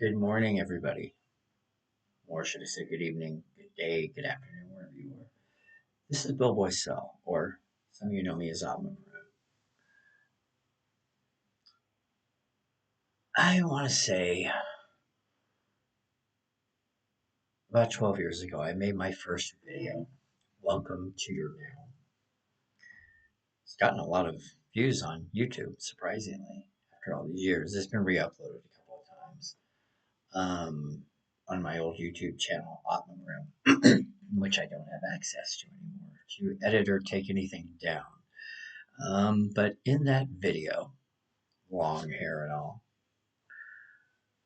Good morning, everybody. Or should I say good evening, good day, good afternoon, wherever you are. This is Bill Boisselle, or some of you know me as Atma Prem. I want to say about 12 years ago, I made my first video, Welcome to Your Now. It's gotten a lot of views on YouTube, surprisingly, after all these years. It's been re-uploaded a couple of times on my old YouTube channel, Atma Prem, which I don't have access to anymore to edit or take anything down. But in that video, long hair and all,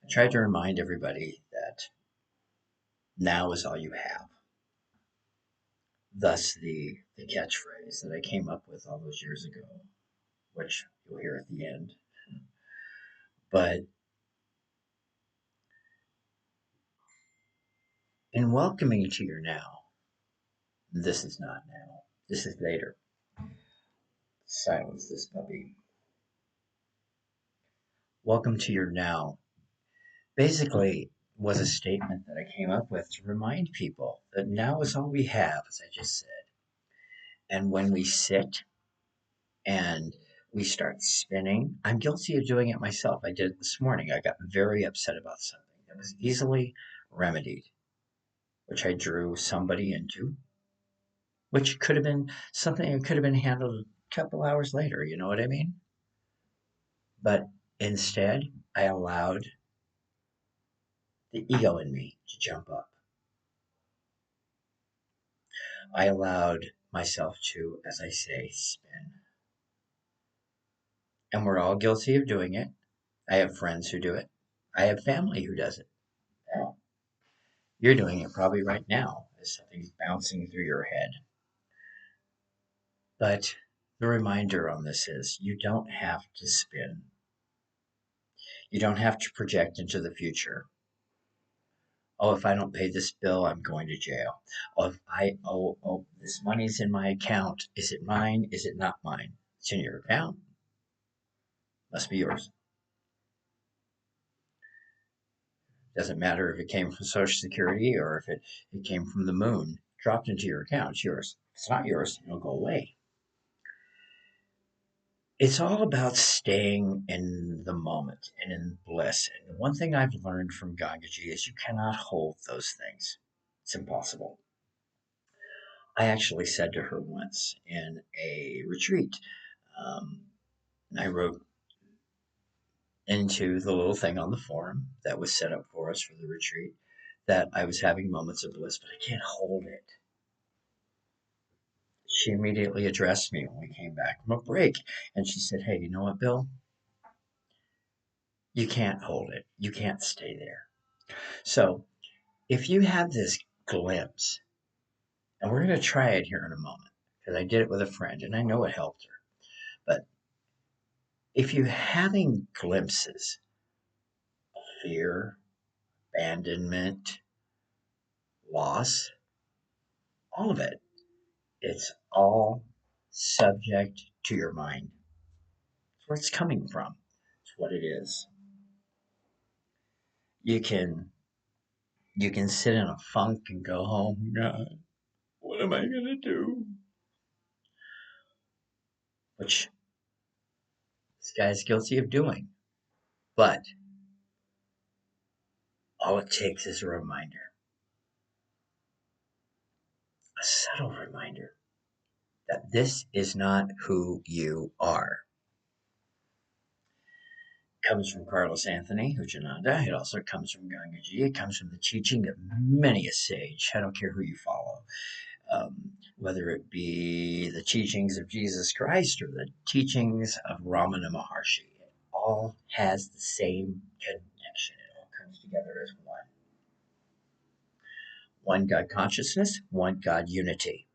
I tried to remind everybody that now is all you have. Thus, the catchphrase that I came up with all those years ago, which you'll hear at the end. But in welcoming to your now, this is not now. This is later. Silence this puppy. Welcome to your now. Basically, was a statement that I came up with to remind people that now is all we have, as I just said. And when we sit and we start spinning. I'm guilty of doing it myself. I did it this morning. I got very upset about something that was easily remedied, which I drew somebody into, which could have been something that could have been handled a couple hours later. You know what I mean? But instead, I allowed the ego in me to jump up. I allowed myself to, as I say, spin. And we're all guilty of doing it. I have friends who do it. I have family who does it. You're doing it probably right now as something's bouncing through your head. But the reminder on this is you don't have to spin. You don't have to project into the future. Oh, if I don't pay this bill, I'm going to jail. Oh, if this money's in my account. Is it mine? Is it not mine? It's in your account. Must be yours. Doesn't matter if it came from Social Security or if it came from the moon. Dropped into your account. It's yours. If it's not yours, it'll go away. It's all about staying in the moment and in bliss. And the one thing I've learned from Gangaji is you cannot hold those things. It's impossible. I actually said to her once in a retreat, um, I wrote into the little thing on the forum that was set up for us for the retreat that I was having moments of bliss, but I can't hold it. She immediately addressed me when we came back from a break, and she said, "Hey, you know what, Bill? You can't hold it. You can't stay there." So if you have this glimpse, and we're going to try it here in a moment, because I did it with a friend and I know it helped her. But if you're having glimpses of fear, abandonment, loss, all of it, it's all subject to your mind. It's where it's coming from. It's what it is. You can sit in a funk and go home. God, what am I gonna do? Which this guy's guilty of doing. But all it takes is a reminder, a subtle reminder that this is not who you are. It comes from Carlos Anthony Hujananda. It also comes from Gangaji. It comes from the teaching of many a sage. I don't care who you follow, whether it be the teachings of Jesus Christ or the teachings of Ramana Maharshi. It all has the same connection. It all comes together as one. One God consciousness, one God unity.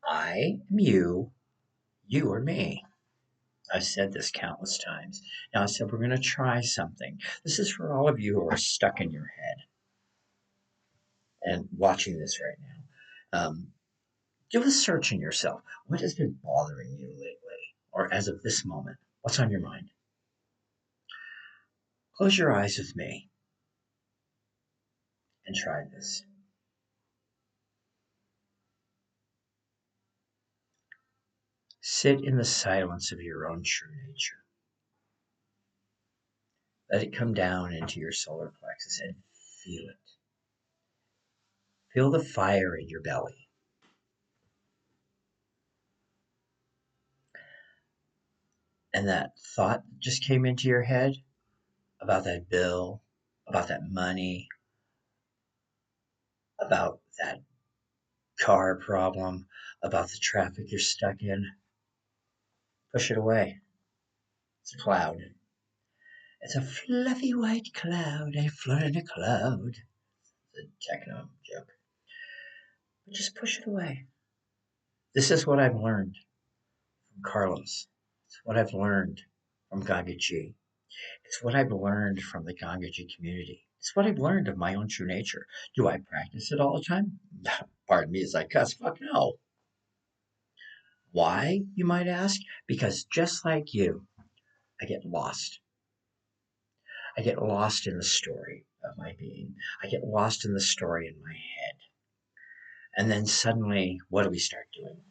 I am you, you are me. I've said this countless times. Now I said we're going to try something. This is for all of you who are stuck in your head and watching this right now. Do a search in yourself. What has been bothering you lately? Or as of this moment, what's on your mind? Close your eyes with me. and try this. Sit in the silence of your own true nature. Let it come down into your solar plexus and feel it. Feel the fire in your belly. And that thought just came into your head about that bill, about that money, about that car problem, about the traffic you're stuck in. Push it away. It's a cloud. It's a fluffy white cloud. I float in a cloud. It's a techno joke. But just push it away. This is what I've learned from Carlos. It's what I've learned from Gagaji. It's what I've learned from the Gagaji community. It's what I've learned of my own true nature. Do I practice it all the time? Pardon me as I cuss. Fuck no. Why, you might ask? Because just like you, I get lost. I get lost in the story of my being. I get lost in the story in my head. And then suddenly, what do we start doing?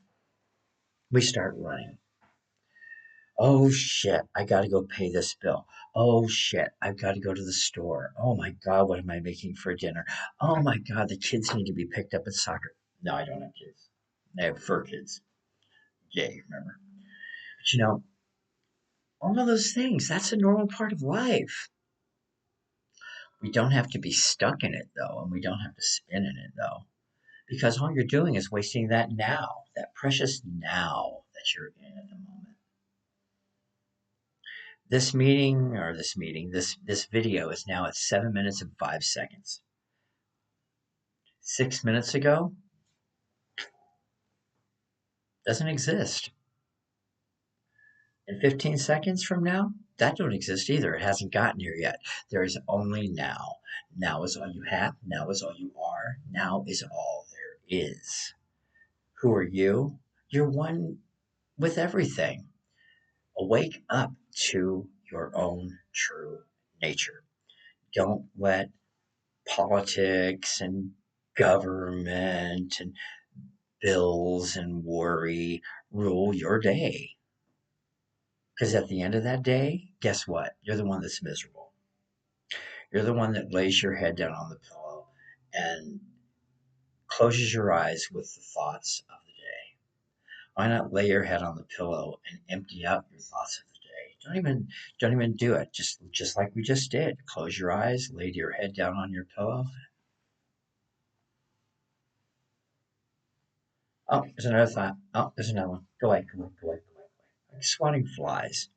We start running. Oh shit, I gotta go pay this bill. Oh shit, I've got to go to the store. Oh my God, what am I making for dinner? Oh my God, the kids need to be picked up at soccer. No, I don't have kids. I have fur kids. Yay, remember? But all of those things, that's a normal part of life. We don't have to be stuck in it though, and we don't have to spin in it though, because all you're doing is wasting that now, that precious now that you're in at the moment. This video is now at 7 minutes and 5 seconds. 6 minutes ago doesn't exist. And 15 seconds from now, that don't exist either. It hasn't gotten here yet. There is only now. Now is all you have. Now is all you are. Now is all there is. Who are you? You're one with everything. Wake up to your own true nature. Don't let politics and government and bills and worry rule your day. Because at the end of that day, guess what? You're the one that's miserable. You're the one that lays your head down on the pillow and closes your eyes with the thoughts of the day. Why not lay your head on the pillow and empty out your thoughts of the day? Don't even do it. Just like we just did. Close your eyes, lay your head down on your pillow. Oh, there's another thought. Oh, there's another one. Go away, go away, go away, go away. Like swatting flies.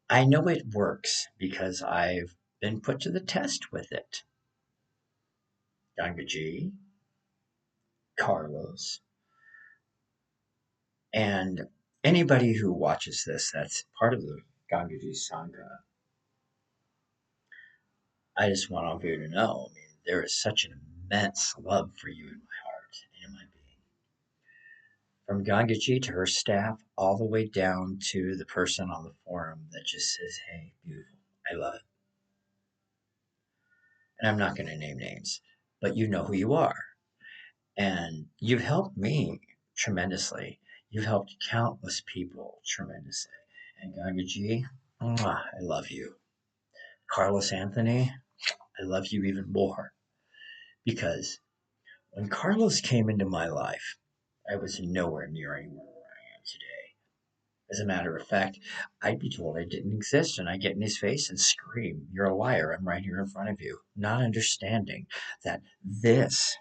I know it works because I've been put to the test with it. Gangaji, Carlos, and anybody who watches this that's part of the Gangaji Sangha. I just want all of you to know, I mean, there is such an immense love for you in my heart and in my being. From Gangaji to her staff, all the way down to the person on the forum that just says, hey, beautiful, I love it. And I'm not going to name names, but you know who you are. And you've helped me tremendously. You've helped countless people tremendously. And Gangaji, I love you. Carlos Anthony, I love you even more. Because when Carlos came into my life, I was nowhere near anywhere where I am today. As a matter of fact, I'd be told I didn't exist, and I'd get in his face and scream, you're a liar, I'm right here in front of you. Not understanding that this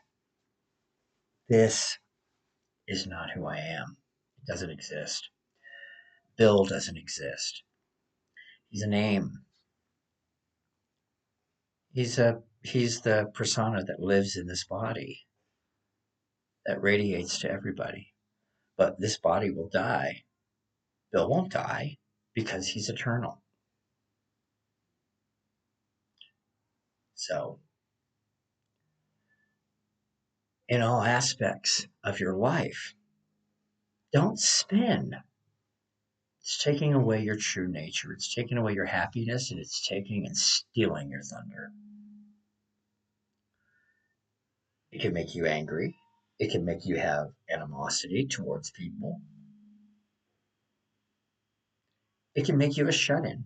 is not who I am. It doesn't exist. Bill doesn't exist. He's a name. He's the persona that lives in this body that radiates to everybody. But this body will die. Bill won't die because he's eternal. So, in all aspects of your life, don't spin. It's taking away your true nature. It's taking away your happiness, and it's taking and stealing your thunder. It can make you angry. It can make you have animosity towards people. It can make you a shut in.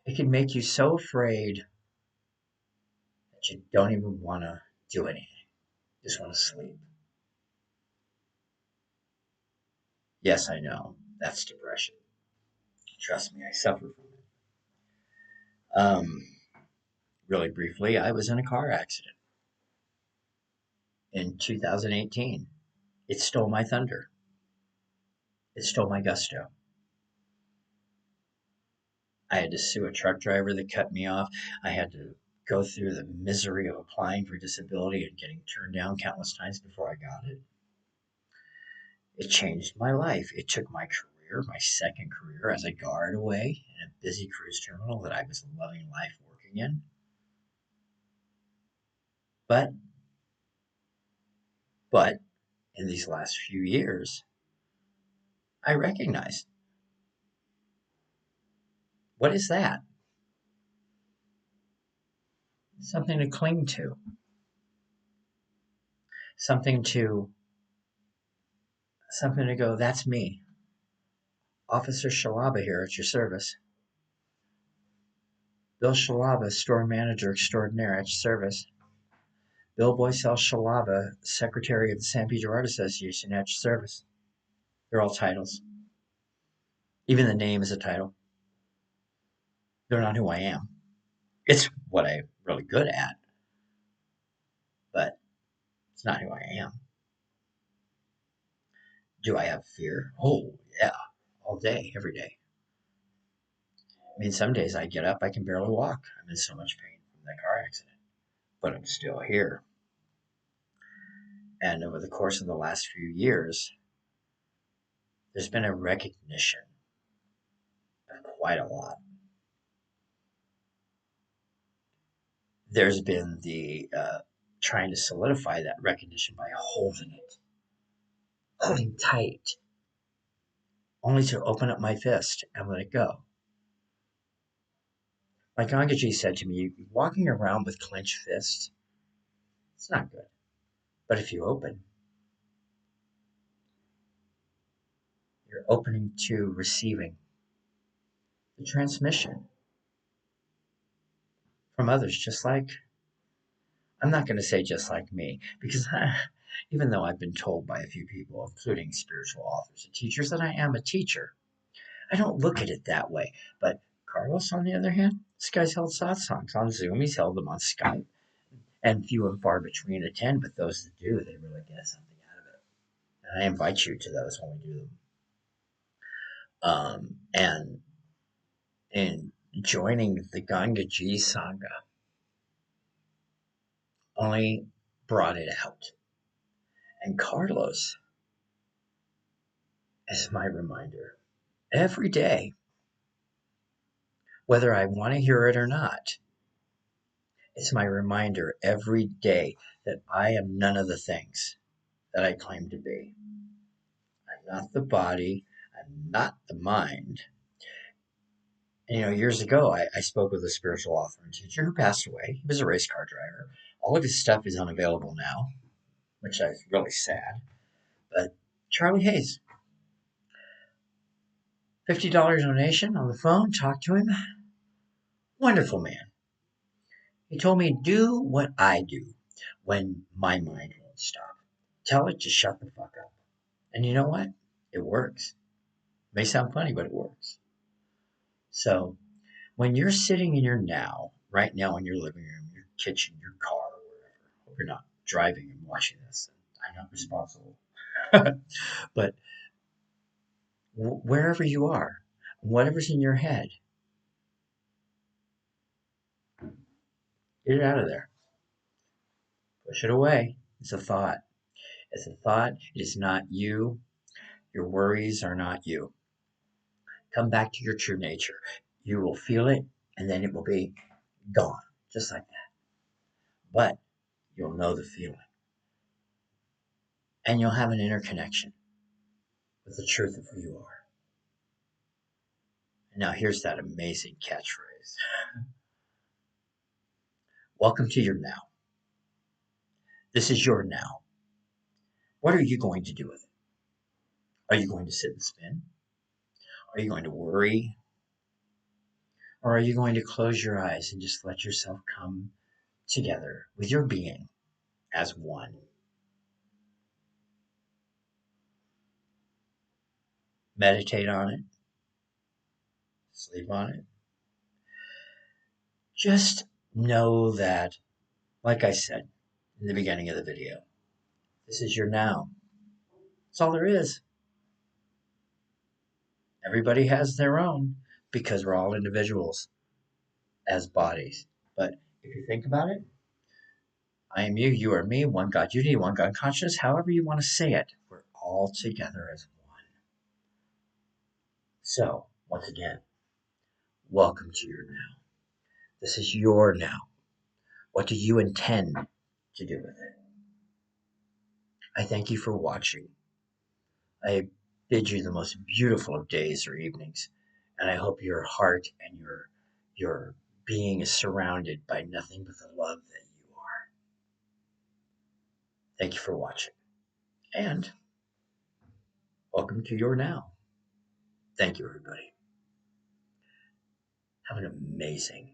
It can make you so afraid that you don't even want to do anything. You just want to sleep. Yes, I know. That's depression. Trust me, I suffer from it. Really briefly, I was in a car accident in 2018. It stole my thunder. It stole my gusto. I had to sue a truck driver that cut me off. I had to go through the misery of applying for disability and getting turned down countless times before I got it. It changed my life. It took my career, my second career as a guard away in a busy cruise terminal that I was loving life working in. But, but in these last few years, I recognized what is that? Something to cling to, something to, something to go, that's me. Officer Schalaba here at your service. Bill Schalaba, store manager extraordinaire at your service. Bill Boisselle-Schalaba, secretary of the San Pedro Art Association at your service. They're all titles. Even the name is a title. They're not who I am. It's what I'm really good at, but it's not who I am. Do I have fear? Oh, yeah, all day, every day. I mean, some days I get up, I can barely walk. I'm in so much pain from that car accident, but I'm still here. And over the course of the last few years, there's been a recognition of quite a lot. There's been the trying to solidify that recognition by holding it, holding tight, only to open up my fist and let it go. Like Gangaji said to me, walking around with clenched fists, it's not good. But if you open, you're opening to receiving the transmission from others, just like, I'm not going to say just like me, because even though I've been told by a few people, including spiritual authors and teachers, that I am a teacher, I don't look at it that way. But Carlos, on the other hand, this guy's held satsangs on Zoom. He's held them on Skype, and few and far between attend. But those that do, they really get something out of it. And I invite you to those when we do them. And in joining the Gangaji Sangha, only brought it out. And Carlos is my reminder every day, whether I want to hear it or not. It's my reminder every day that I am none of the things that I claim to be. I'm not the body. I'm not the mind. And, years ago, I spoke with a spiritual author and teacher who passed away. He was a race car driver. All of his stuff is unavailable now, which is really sad. But Charlie Hayes, $50 donation on the phone, talk to him. Wonderful man. He told me, do what I do when my mind won't stop. Tell it to shut the fuck up. And you know what? It works. It may sound funny, but it works. So when you're sitting in your now, right now in your living room, your kitchen, your car, or wherever, hope you're not driving and watching this. I'm not responsible. But wherever you are, whatever's in your head, get it out of there. Push it away. It's a thought. It's a thought. It is not you. Your worries are not you. Come back to your true nature. You will feel it, and then it will be gone, just like that. But you'll know the feeling. And you'll have an inner connection with the truth of who you are. Now, here's that amazing catchphrase. Welcome to your now. This is your now. What are you going to do with it? Are you going to sit and spin? Are you going to worry? Or are you going to close your eyes and just let yourself come together with your being as one? Meditate on it, sleep on it. Just know that, like I said in the beginning of the video, this is your now. That's all there is. Everybody has their own because we're all individuals as bodies. But if you think about it, I am you, you are me, one God unity, one God consciousness, however you want to say it, we're all together as one. So, once again, welcome to your now. This is your now. What do you intend to do with it? I thank you for watching. I bid you the most beautiful of days or evenings, and I hope your heart and your being is surrounded by nothing but the love that you are. Thank you for watching, and welcome to your now. Thank you, everybody. Have an amazing